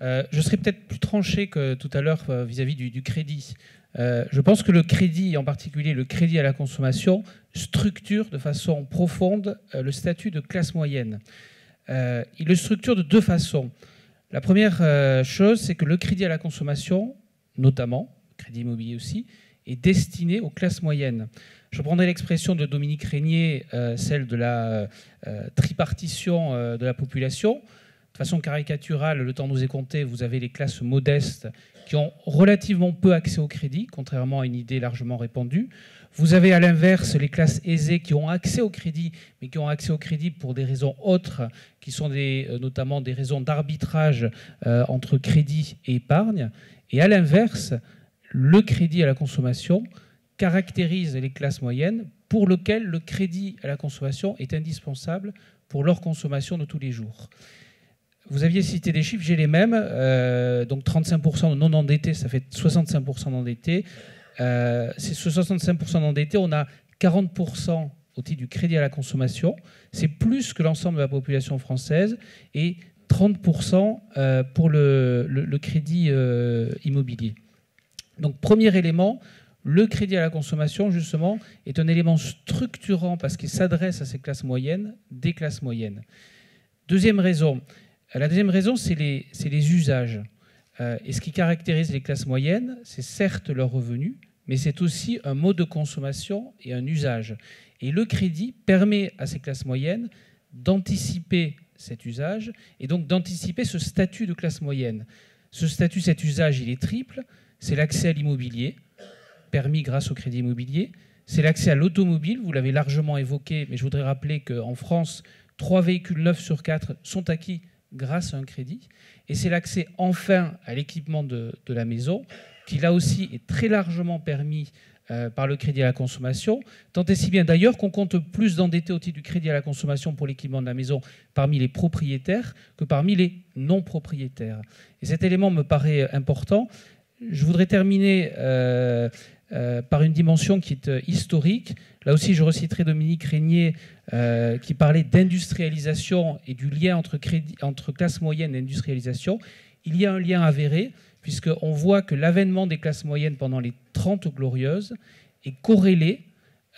Je serais peut-être plus tranché que tout à l'heure vis-à-vis du crédit. Je pense que le crédit, en particulier le crédit à la consommation, structure de façon profonde le statut de classe moyenne. Il le structure de deux façons. La première chose, c'est que le crédit à la consommation, notamment, crédit immobilier aussi, est destiné aux classes moyennes. Je prendrai l'expression de Dominique Régnier, celle de la tripartition de la population. De façon caricaturale, le temps nous est compté, vous avez les classes modestes qui ont relativement peu accès au crédit, contrairement à une idée largement répandue. Vous avez à l'inverse les classes aisées qui ont accès au crédit, mais qui ont accès au crédit pour des raisons autres, qui sont notamment des raisons d'arbitrage entre crédit et épargne. Et à l'inverse, le crédit à la consommation caractérise les classes moyennes pour lesquelles le crédit à la consommation est indispensable pour leur consommation de tous les jours. Vous aviez cité des chiffres, j'ai les mêmes. Donc 35% de non endettés, ça fait 65% d'endettés. C'est ce 65% d'endettés, on a 40% au titre du crédit à la consommation. C'est plus que l'ensemble de la population française et 30% pour le crédit immobilier. Donc premier élément, le crédit à la consommation, justement, est un élément structurant parce qu'il s'adresse à ces classes moyennes, des classes moyennes. Deuxième raison. La deuxième raison, c'est les usages. Et ce qui caractérise les classes moyennes, c'est certes leurs revenus, mais c'est aussi un mode de consommation et un usage. Et le crédit permet à ces classes moyennes d'anticiper cet usage et donc d'anticiper ce statut de classe moyenne. Ce statut, cet usage, il est triple. C'est l'accès à l'immobilier, permis grâce au crédit immobilier. C'est l'accès à l'automobile, vous l'avez largement évoqué, mais je voudrais rappeler qu'en France, 3 véhicules neufs sur 4 sont acquis grâce à un crédit. Et c'est l'accès enfin à l'équipement de la maison, qui là aussi est très largement permis par le crédit à la consommation, tant et si bien d'ailleurs qu'on compte plus d'endettés au titre du crédit à la consommation pour l'équipement de la maison parmi les propriétaires que parmi les non-propriétaires. Et cet élément me paraît important. Je voudrais terminer par une dimension qui est historique. Là aussi, je reciterai Dominique Régnier qui parlait d'industrialisation et du lien entre classe moyenne et industrialisation. Il y a un lien avéré, puisqu'on voit que l'avènement des classes moyennes pendant les 30 glorieuses est corrélé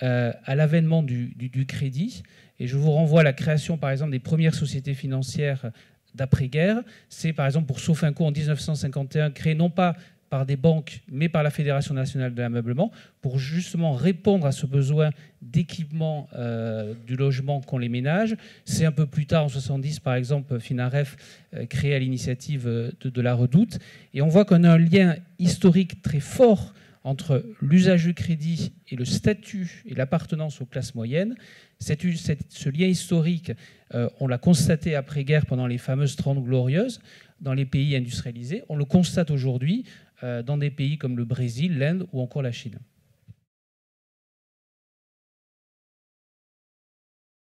à l'avènement du crédit. Et je vous renvoie à la création, par exemple, des premières sociétés financières d'après-guerre. C'est, par exemple, pour Sofinco en 1951, créé non pas par des banques, mais par la Fédération nationale de l'ameublement, pour justement répondre à ce besoin d'équipement du logement qu'ont les ménages. C'est un peu plus tard, en 70, par exemple, Finaref, créé à l'initiative de la Redoute. Et on voit qu'on a un lien historique très fort entre l'usage du crédit et le statut et l'appartenance aux classes moyennes. Ce lien historique, on l'a constaté après-guerre pendant les fameuses 30 glorieuses dans les pays industrialisés. On le constate aujourd'hui dans des pays comme le Brésil, l'Inde ou encore la Chine.